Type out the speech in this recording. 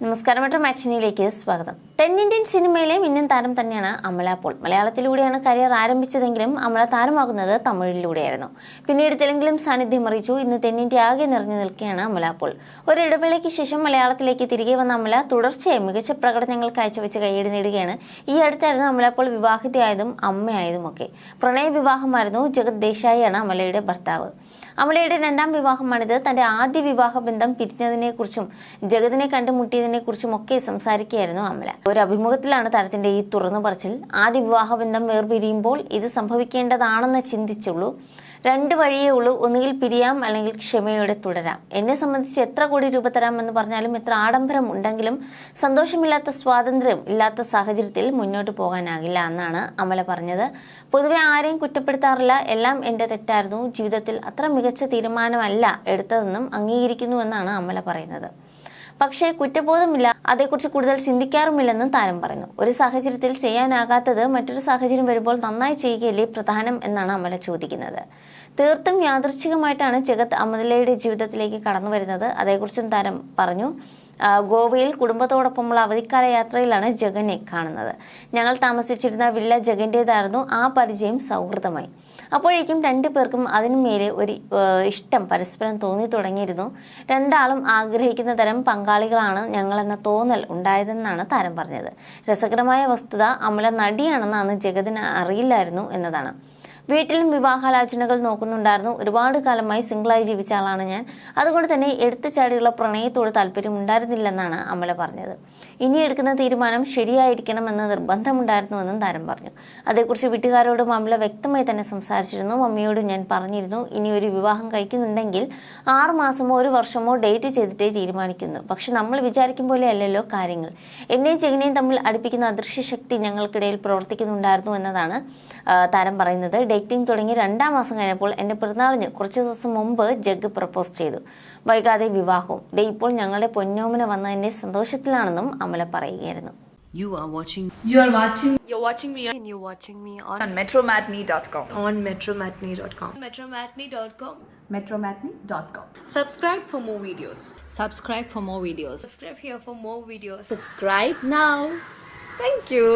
നമസ്കാരം, മെട്രോ മാറ്റിനിയിലേക്ക് സ്വാഗതം. തെന്നിന്ത്യൻ സിനിമയിലെ മിന്നൻ താരം തന്നെയാണ് അമല പോൾ. മലയാളത്തിലൂടെയാണ് കരിയർ ആരംഭിച്ചതെങ്കിലും അമല താരമാകുന്നത് തമിഴിലൂടെയായിരുന്നു. പിന്നീട് തെലുങ്കിലും സാന്നിധ്യം അറിയിച്ചു. ഇന്ന് തെന്നിന്ത്യ ആകെ നിറഞ്ഞു നിൽക്കുകയാണ് അമല പോൾ. ഒരു ഇടവേളയ്ക്ക് ശേഷം മലയാളത്തിലേക്ക് തിരികെ വന്ന അമല തുടർച്ചയായി മികച്ച പ്രകടനങ്ങൾ കാഴ്ചവെച്ച് കയ്യടി നേടുകയാണ്. ഈ അടുത്തായിരുന്നു അമല പോൾ വിവാഹിതയായതും അമ്മയായതുമൊക്കെ. പ്രണയ വിവാഹമായിരുന്നു. ജഗത് ദേശായിയാണ് അമലയുടെ ഭർത്താവ്. അമലയുടെ രണ്ടാം വിവാഹമാണിത്. തന്റെ ആദ്യ വിവാഹ ബന്ധം പിരിഞ്ഞതിനെക്കുറിച്ചും ജഗതിനെ കണ്ടുമുട്ടിയതിനെ കുറിച്ചും ഒക്കെ സംസാരിക്കുകയായിരുന്നു അമല. ഒരു അഭിമുഖത്തിലാണ് താരത്തിന്റെ ഈ തുറന്നു പറച്ചിൽ. ആദ്യ വിവാഹ ബന്ധം വേർപിരിയുമ്പോൾ ഇത് സംഭവിക്കേണ്ടതാണെന്ന് ചിന്തിച്ചുള്ളൂ. രണ്ട് വഴിയേ ഉള്ളൂ, ഒന്നുകിൽ പിരിയാം അല്ലെങ്കിൽ ക്ഷമയോടെ തുടരാം. എന്നെ സംബന്ധിച്ച് എത്ര കോടി രൂപ തരാമെന്ന് പറഞ്ഞാലും എത്ര ആഡംബരം ഉണ്ടെങ്കിലും സന്തോഷമില്ലാത്ത സ്വാതന്ത്ര്യം ഇല്ലാത്ത സാഹചര്യത്തിൽ മുന്നോട്ട് പോകാനാകില്ല എന്നാണ് അമല പറഞ്ഞത്. പൊതുവെ ആരെയും കുറ്റപ്പെടുത്താറില്ല. എല്ലാം എന്റെ തെറ്റായിരുന്നു. ജീവിതത്തിൽ അത്ര മികച്ച തീരുമാനമല്ല എടുത്തതെന്നും അംഗീകരിക്കുന്നുവെന്നാണ് അമല പറയുന്നത്. പക്ഷേ കുറ്റബോധമില്ല, അതേക്കുറിച്ച് കൂടുതൽ ചിന്തിക്കാറുമില്ലെന്നും താരം പറയുന്നു. ഒരു സാഹചര്യത്തിൽ ചെയ്യാനാകാത്തത് മറ്റൊരു സാഹചര്യം വരുമ്പോൾ നന്നായി ചെയ്യുകയല്ലേ പ്രധാനം എന്നാണ് അമല ചോദിക്കുന്നത്. തീർത്തും യാദൃച്ഛികമായിട്ടാണ് ജഗത് അമലയുടെ ജീവിതത്തിലേക്ക് കടന്നു വരുന്നത്. അതേക്കുറിച്ചും താരം പറഞ്ഞു. ഗോവയിൽ കുടുംബത്തോടൊപ്പമുള്ള അവധിക്കാല യാത്രയിലാണ് ജഗനെ കാണുന്നത്. ഞങ്ങൾ താമസിച്ചിരുന്ന വില്ല ജഗന്റേതായിരുന്നു. ആ പരിചയം സൗഹൃദമായി. അപ്പോഴേക്കും രണ്ടു പേർക്കും അതിനുമേലെ ഒരു ഇഷ്ടം പരസ്പരം തോന്നി തുടങ്ങിയിരുന്നു. രണ്ടാളും ആഗ്രഹിക്കുന്ന തരം പങ്കാളികളാണ് ഞങ്ങളെന്ന തോന്നൽ ഉണ്ടായതെന്നാണ് താരം പറഞ്ഞത്. രസകരമായ വസ്തുത, അമല നടിയാണെന്ന് അന്ന് ജഗതിന് അറിയില്ലായിരുന്നു എന്നതാണ്. വീട്ടിലും വിവാഹാലോചനകൾ നോക്കുന്നുണ്ടായിരുന്നു. ഒരുപാട് കാലമായി സിംഗിളായി ജീവിച്ച ആളാണ് ഞാൻ. അതുകൊണ്ട് തന്നെ എടുത്തുചാടിയുള്ള പ്രണയത്തോട് താല്പര്യം ഉണ്ടായിരുന്നില്ലെന്നാണ് അമല പറഞ്ഞത്. ഇനി എടുക്കുന്ന തീരുമാനം ശരിയായിരിക്കണമെന്ന് നിർബന്ധമുണ്ടായിരുന്നുവെന്നും താരം പറഞ്ഞു. അതേക്കുറിച്ച് വീട്ടുകാരോടും അമല വ്യക്തമായി തന്നെ സംസാരിച്ചിരുന്നു. മമ്മിയോടും ഞാൻ പറഞ്ഞിരുന്നു, ഇനി ഒരു വിവാഹം കഴിക്കുന്നുണ്ടെങ്കിൽ 6 മാസമോ 1 വർഷമോ ഡേറ്റ് ചെയ്തിട്ടേ തീരുമാനിക്കുന്നു. പക്ഷെ നമ്മൾ വിചാരിക്കും പോലെ അല്ലല്ലോ കാര്യങ്ങൾ. എന്നെയും ജഗനെയും തമ്മിൽ അടുപ്പിക്കുന്ന അദൃശ്യ ശക്തി ഞങ്ങൾക്കിടയിൽ പ്രവർത്തിക്കുന്നുണ്ടായിരുന്നു എന്നതാണ് താരം പറയുന്നത്. ഡേറ്റിംഗ് തുടങ്ങി 2-ാം മാസം കഴിഞ്ഞപ്പോൾ എന്റെ പിറന്നാളിന് കുറച്ചു ദിവസം മുമ്പ് ജഗ് പ്രപ്പോസ് ചെയ്തു. വൈകാതെ വിവാഹവും. ഇപ്പോൾ ഞങ്ങളുടെ പൊന്നോമന വന്നതിന്റെ സന്തോഷത്തിലാണെന്നും അമല പറയുകയായിരുന്നു. You're watching me and you're watching me on metromatney.com. on metromatney.com. metromatney.com. Subscribe for more videos. Subscribe for more videos. Subscribe here for more videos. Subscribe now. Thank you.